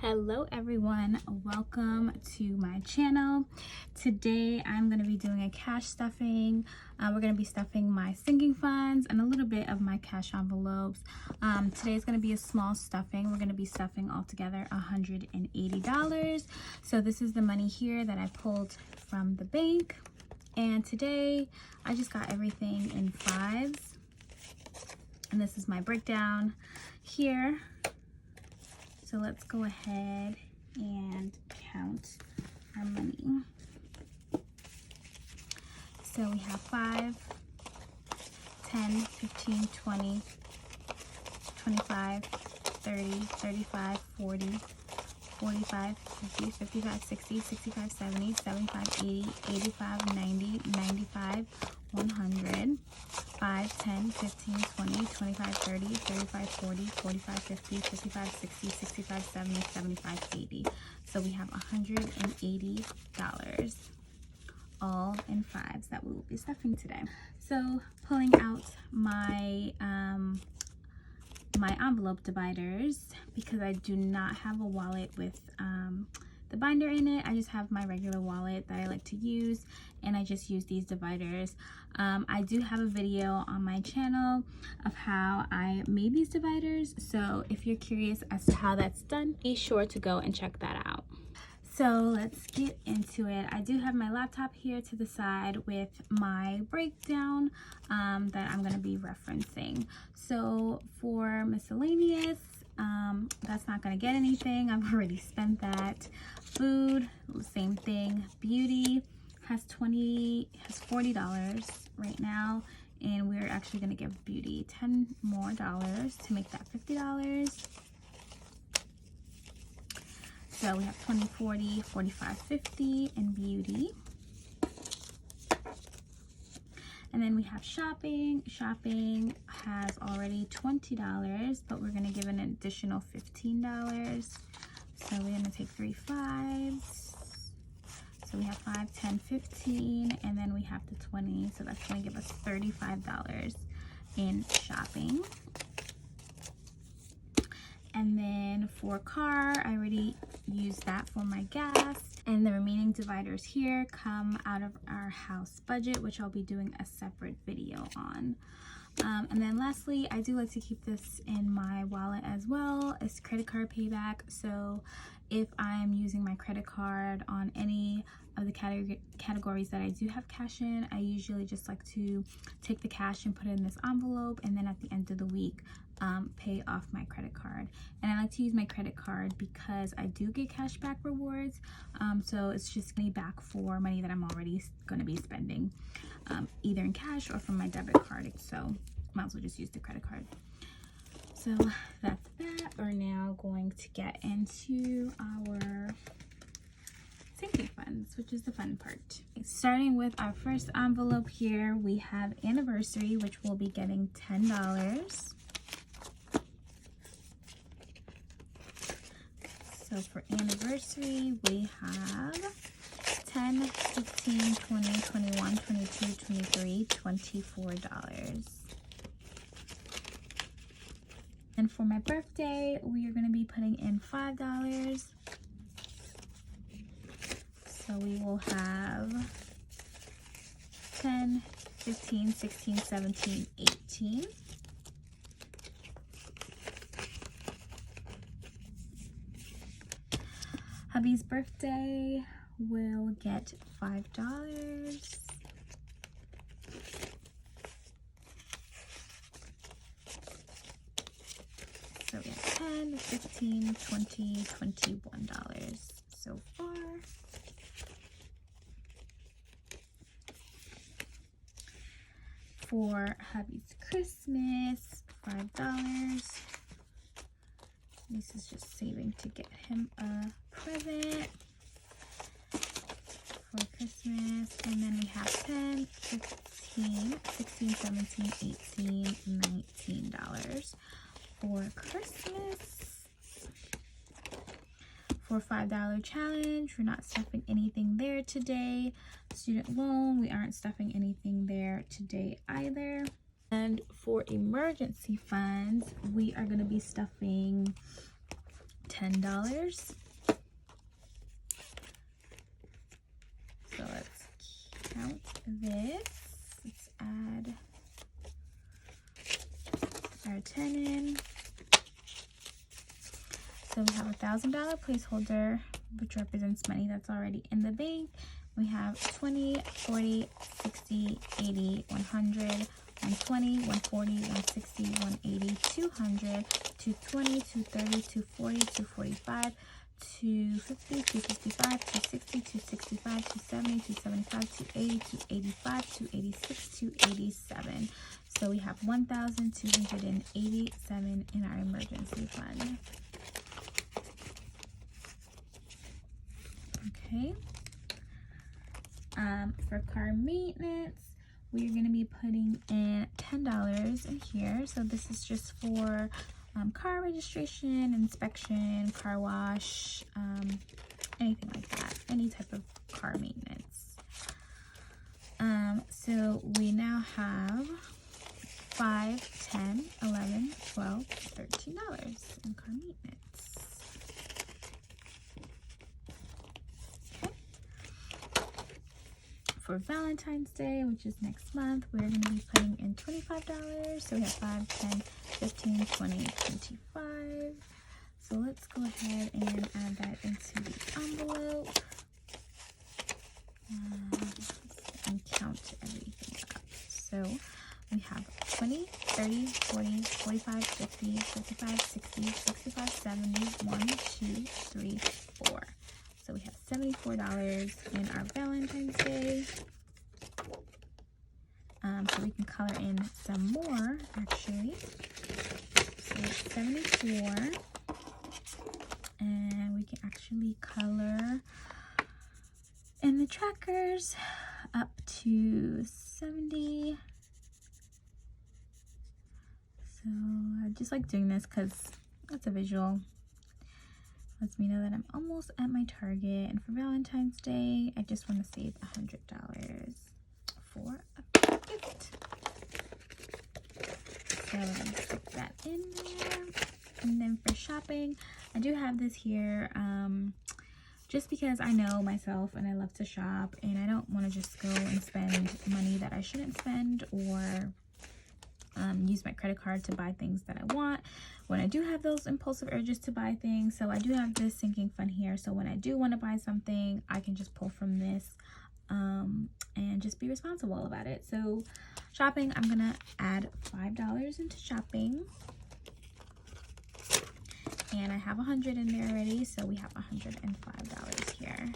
Hello everyone, welcome to my channel. Today I'm going to be doing a cash stuffing. We're going to be stuffing my sinking funds and a little bit of my cash envelopes. Today is going to be a small stuffing. We're going to be stuffing altogether $180. So this is the money here that I pulled from the bank. And today I just got everything in fives. And this is my breakdown here. So let's go ahead and count our money. So we have 5, 10, 15, 20, 25, 30, 35, 40, 45, 50, 55, 60, 65, 70, 75, 80, 85, 90, 95, 100. 5, 10, 15, 20, 25, 30, 35, 40, 45, 50, 55, 60, 65, 70, 75, 80. So we have $180 all in fives that we will be stuffing today. So pulling out my my envelope dividers, because I do not have a wallet with the binder in it. I just have my regular wallet that I like to use, and I just use these dividers. I do have a video on my channel of how I made these dividers, so if you're curious as to how that's done, be sure to go and check that out. So let's get into it. I do have my laptop here to the side with my breakdown that I'm going to be referencing. So for miscellaneous, that's not going to get anything. I've already spent that. Food, same thing. Beauty has $40 right now, and we're actually going to give Beauty $10 more to make that $50. So we have 20, 40, 45, 50 in Beauty. And then we have shopping. Shopping has already $20, but we're going to give an additional $15. So we're going to take 3 5s. So we have 5, 10, 15, and then we have the 20. So that's going to give us $35 in shopping. And then for car, I already used that for my gas. And the remaining dividers here come out of our house budget, which I'll be doing a separate video on. And then lastly, I do like to keep this in my wallet as well. It's credit card payback. So if I'm using my credit card on any of the categories that I do have cash in, I usually just like to take the cash and put it in this envelope, and then at the end of the week pay off my credit card. And I like to use my credit card because I do get cash back rewards, so it's just me back for money that I'm already going to be spending, either in cash or from my debit card. So might as well just use the credit card. So that's that. We're now going to get into our sinking funds, which is the fun part. Starting with our first envelope here, we have anniversary, which we'll be getting $10. So for anniversary, we have 10, 15, 20, 21, 22, 23, $24. And for my birthday, we are going to be putting in $5. So we will have 10, 15, 16, 17, 18. Hubby's birthday will get $5. So we have 10, 15, 20, $21 so far. For hubby's Christmas, $5. This is just saving to get him a present for Christmas. And then we have 10, 15, 16, 17, 18, $19 for Christmas. For $5 challenge, we're not stuffing anything there today. Student loan, we aren't stuffing anything there today either. And for emergency funds, we are going to be stuffing $10. So let's count this. Let's add our 10 in. So we have a $1,000 placeholder, which represents money that's already in the bank. We have 20, 40, 60, 80, 100, 120, 140, 160, 180, 200, 220, 230, 240, 245, 250, 255, 260, 265, 270, 275, 280, 285, 286, 287. So we have 1,287 in our emergency fund. Okay. For car maintenance, we're going to be putting in $10 in here. So this is just for car registration, inspection, car wash, anything like that, any type of car maintenance. So we now have $5, $10, $11, $12, $13 in car maintenance. For Valentine's Day, which is next month, we're going to be putting in $25. So we have 5, 10, 15, 20, 25. So let's go ahead and add that into the envelope. And count everything up. So we have 20, 30, 40, 45, 50, 55, 60, 65, 70, 1, 2, 3, 4. So we have $74 in our Valentine's Day. So we can color in some more, actually. So it's 74. And we can actually color in the trackers up to 70. So I just like doing this because that's a visual. Lets me know that I'm almost at my target. And for Valentine's Day, I just want to save $100 for a gift. So let me put that in there. And then for shopping, I do have this here just because I know myself and I love to shop, and I don't want to just go and spend money that I shouldn't spend, or use my credit card to buy things that I want when I do have those impulsive urges to buy things. So I do have this sinking fund here, so when I do want to buy something, I can just pull from this and just be responsible about it. So shopping, I'm gonna add $5 into shopping, and I have 100 in there already, so we have $105 here.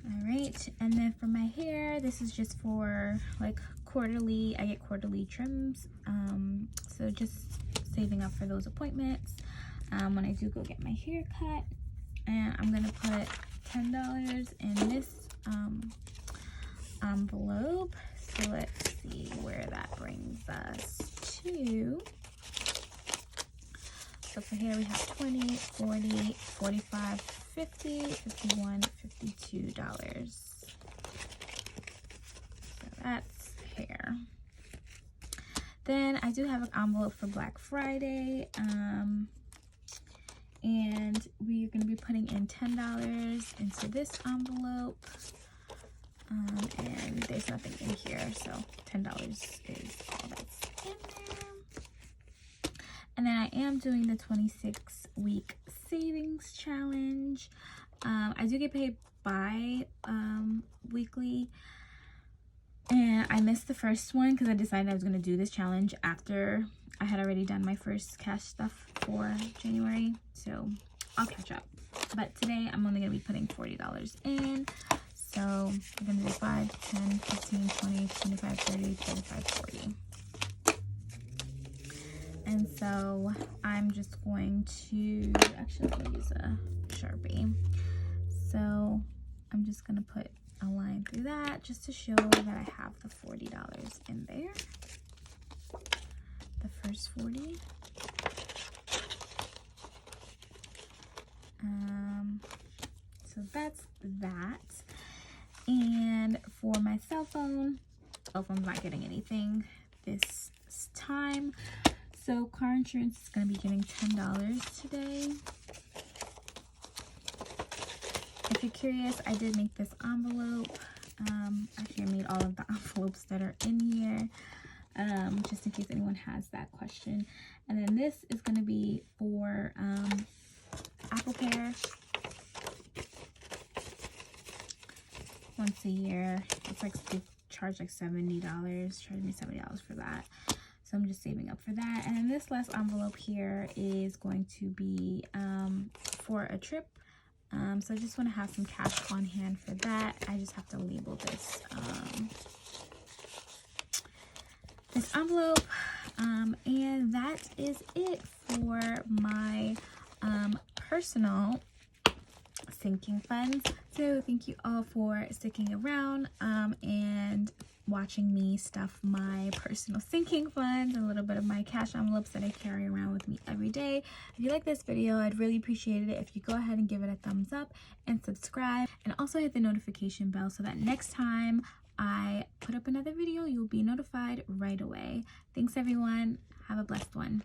All right, and then for my hair, this is just for like quarterly. I get quarterly trims, so just saving up for those appointments when I do go get my hair cut. And I'm gonna put $10 in this envelope. So let's see where that brings us to. So for hair, we have 20, 40, 45, 50, 51, $52. So that's hair. Then I do have an envelope for Black Friday, and we're going to be putting in $10 into this envelope, and there's nothing in here, so $10 is all that's in there. And then I am doing the 26-week savings challenge. I do get paid bi-weekly, and I missed the first one because I decided I was going to do this challenge after I had already done my first cash stuff for January, so I'll catch up. But today I'm only going to be putting $40 in, so I'm going to do 5, 10, 15, 20, 25, 30, 35, 40. And so I'm just going to, actually I'm going to use a Sharpie. So I'm just going to put a line through that just to show that I have the $40 in there. The first 40. So that's that. And for my cell phone's not getting anything this time. So car insurance is going to be getting $10 today. If you're curious, I did make this envelope. Actually, I made all of the envelopes that are in here, just in case anyone has that question. And then this is going to be for Apple Care. Once a year. It's like they charge like $70. Charge me $70 for that. So I'm just saving up for that. And then this last envelope here is going to be for a trip. So I just want to have some cash on hand for that. I just have to label this this envelope. And that is it for my personal sinking funds. So thank you all for sticking around and watching me stuff my personal sinking funds, a little bit of my cash envelopes that I carry around with me every day. If you like this video, I'd really appreciate it if you go ahead and give it a thumbs up and subscribe, and also hit the notification bell so that next time I put up another video, you'll be notified right away. Thanks everyone. Have a blessed one.